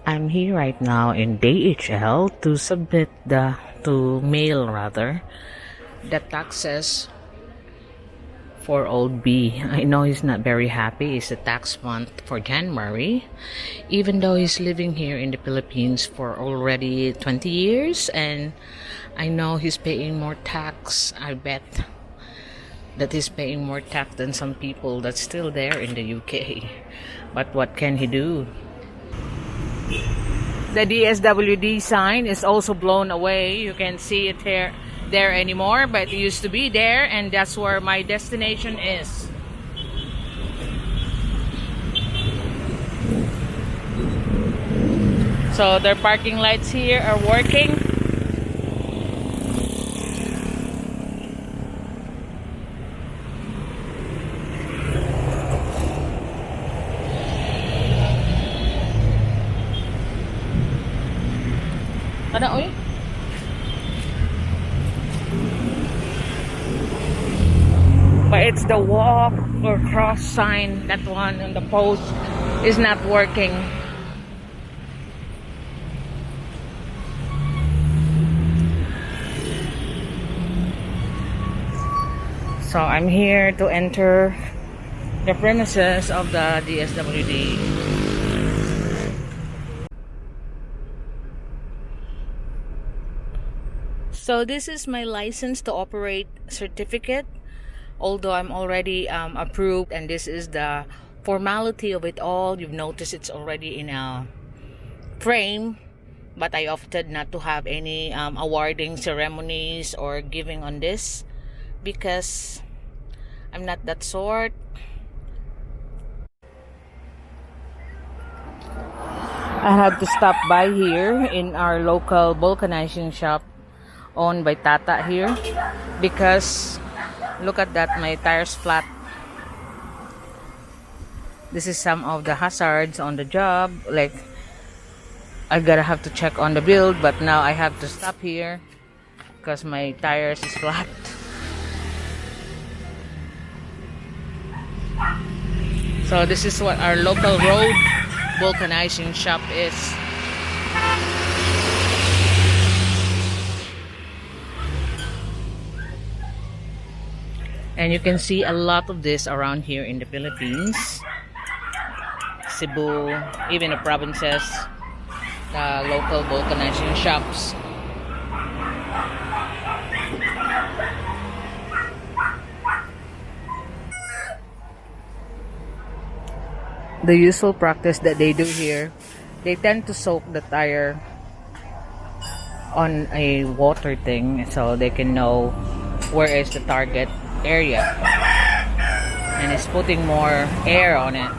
I'm here right now in DHL to submit to mail rather the taxes for old B. I know he's not very happy. It's a tax month for January, even though he's living here in the Philippines for already 20 years, and I know he's paying more tax. I bet that he's paying more tax than some people that's still there in the UK. But what can he do? The DSWD sign is also blown away. You can't see it there anymore, but it used to be there, and that's where my destination is. So their parking lights here are working. Ano, oy? But it's the walk or cross sign, that one on the post is not working. So I'm here to enter the premises of the DSWD. So this is my license to operate certificate, although I'm already approved, and this is the formality of it all. You've noticed it's already in a frame, but I opted not to have any awarding ceremonies or giving on this because I'm not that sort. I had to stop by here in our local vulcanizing shop owned by Tata here because look at that, my tire's flat. This is some of the hazards on the job, like I gotta have to check on the build, but now I have to stop here because my tires is flat. So this is what our local road vulcanizing shop is. And you can see a lot of this around here in the Philippines, Cebu, even the provinces, the local vulcanizing shops. The usual practice that they do here, they tend to soak the tire on a water thing so they can know where is the target area, and it's putting more air on it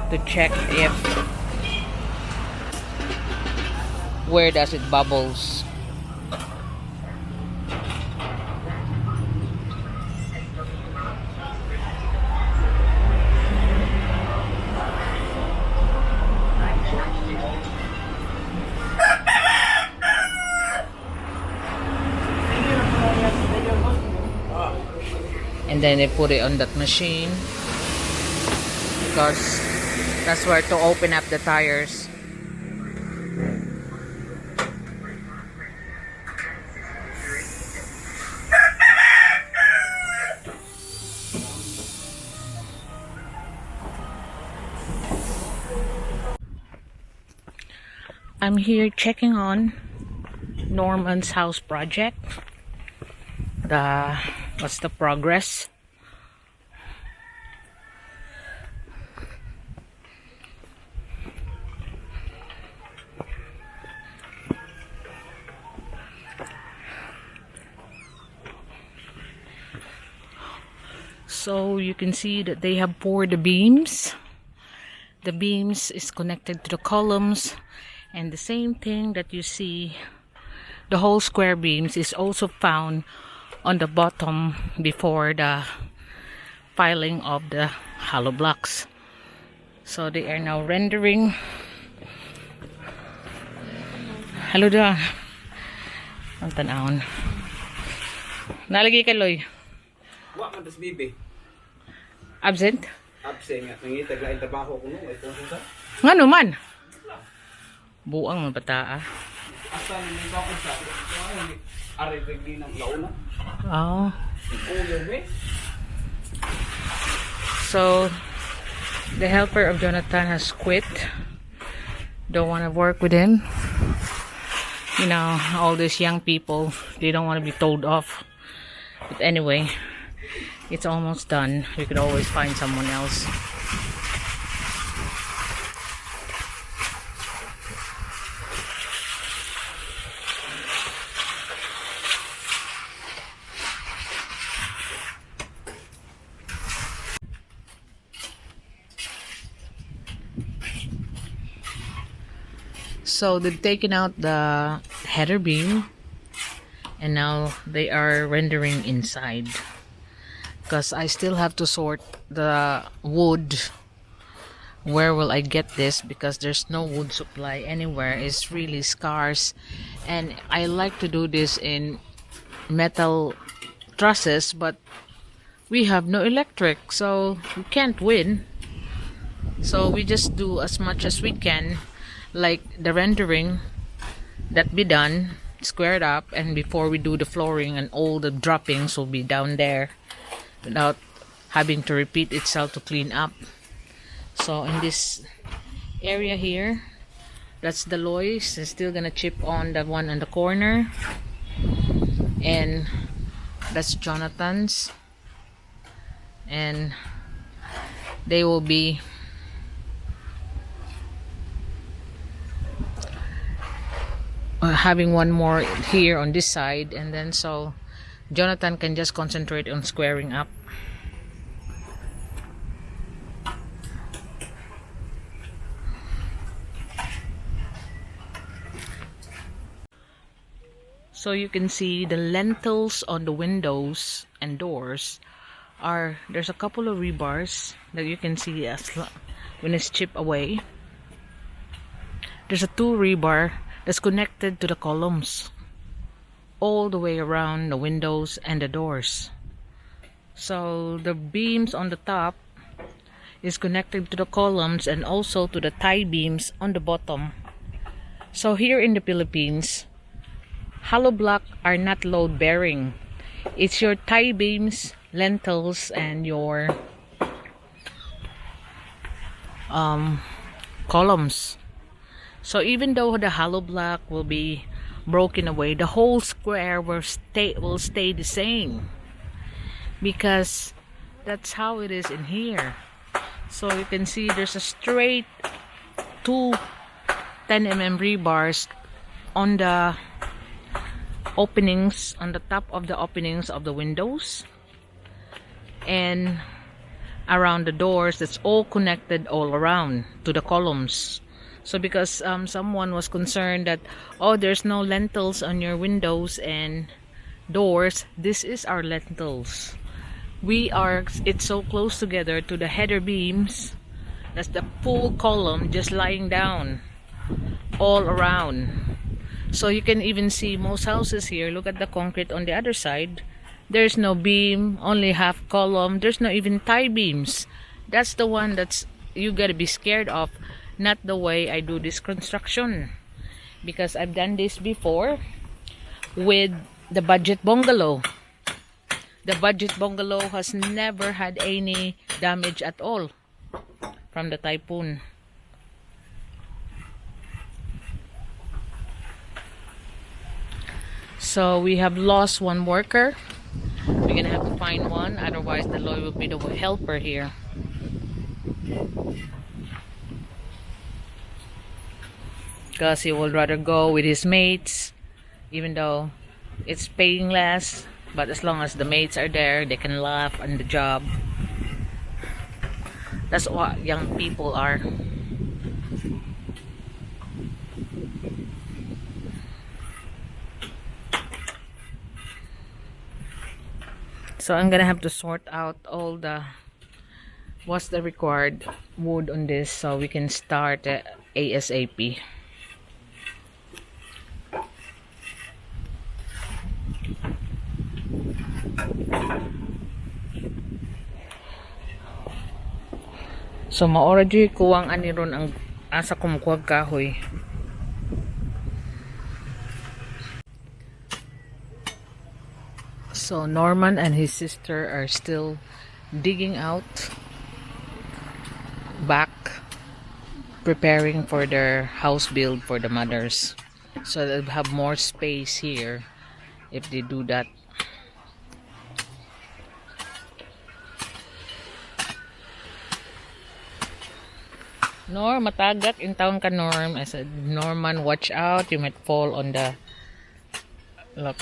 to check if where does it bubbles. And then they put it on that machine because that's where to open up the tires. I'm here checking on Norman's house project. What's the progress? So you can see that they have poured the beams. The beams is connected to the columns, and the same thing that you see, the whole square beams is also found on the bottom before the filing of the hollow blocks. So they are now rendering. Hello da. Ang tanawon. Nalagi ka, Loy? Wa man tas bibi. Absent? Absent nga, nangitag lain trabaho ko nung, ito sa Nga naman. Buang mga bata ah. asa nang ba ko sa, ari lagi ng launa. Oh. Ulo me. So, the helper of Jonathan has quit. Don't want to work with him. You know, all these young people, they don't want to be told off. But anyway, it's almost done. We could always find someone else. So they've taken out the header beam and now they are rendering inside, because I still have to sort the wood. Where will I get this? Because there's no wood supply anywhere. It's really scarce, and I like to do this in metal trusses, but we have no electric, so we can't win. So we just do as much as we can, like the rendering that be done, squared up, and before we do the flooring and all the droppings will be down there without having to repeat itself to clean up. So in this area here, that's the Lois. It's still gonna chip on the one on the corner, and that's Jonathan's, and they will be having one more here on this side, and then so Jonathan can just concentrate on squaring up. So you can see the lentils on the windows and doors are, there's a couple of rebars that you can see as when it's chipped away. There's a 2 rebar that's connected to the columns all the way around the windows and the doors. So the beams on the top is connected to the columns and also to the tie beams on the bottom. So here in the Philippines, hollow block are not load bearing. It's your tie beams, lentils, and your columns. So even though the hollow block will be broken away, the whole square will stay the same, because that's how it is in here. So you can see there's a straight 2 10mm rebars on the openings, on the top of the openings of the windows and around the doors. That's all connected all around to the columns. So because someone was concerned that, oh, there's no lentils on your windows and doors, this is our lentils. It's so close together to the header beams. That's the full column just lying down all around. So you can even see most houses here. Look at the concrete on the other side. There's no beam, only half column. There's no even tie beams. That's the one that's you gotta be scared of, not the way I do this construction, because I've done this before with the budget bungalow. The budget bungalow has never had any damage at all from the typhoon. So we have lost one worker. We're gonna have to find one, otherwise the lawyer will be the helper here. Because he would rather go with his mates, even though it's paying less, but as long as the mates are there, they can laugh on the job. That's what young people are. So I'm gonna have to sort out all the what's the required wood on this so we can start ASAP. So maora jud kuwang ani ron ang asa kumukuha kahoy. So Norman and his sister are still digging out back, preparing for their house build for the mothers. So they'll have more space here if they do that. Norm, matagak in town ka, Norm. I said, Norman, watch out. You might fall on the... Look.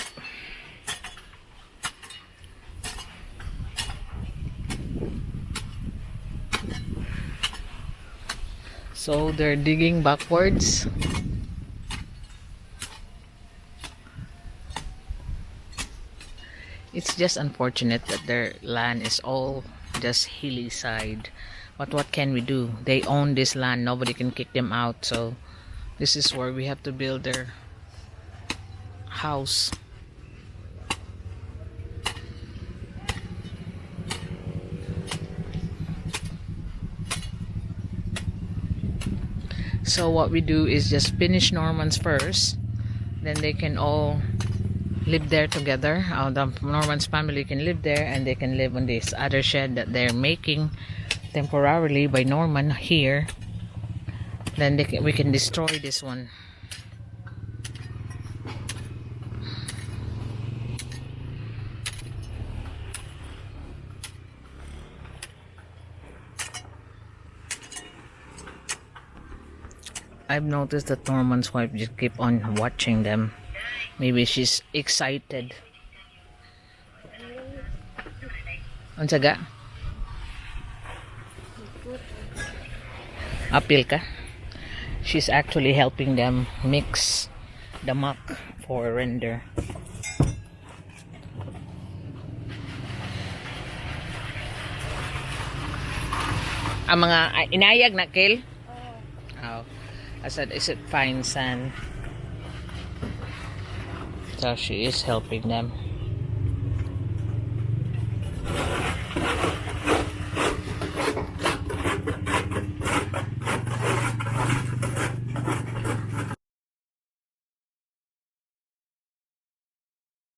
So, they're digging backwards. It's just unfortunate that their land is all just hilly side. But what can we do? They own this land. Nobody can kick them out. So this is where we have to build their house. So what we do is just finish Norman's first. Then they can all live there together. The Norman's family can live there, and they can live on this other shed that they're making temporarily by Norman here. Then we can destroy this one. I've noticed that Norman's wife just keep on watching them. Maybe she's excited. Unsa ga? Apil ka? She's actually helping them mix the muck for render. Ang mga inayag na kill? Oh. I said, is it fine sand? So she is helping them.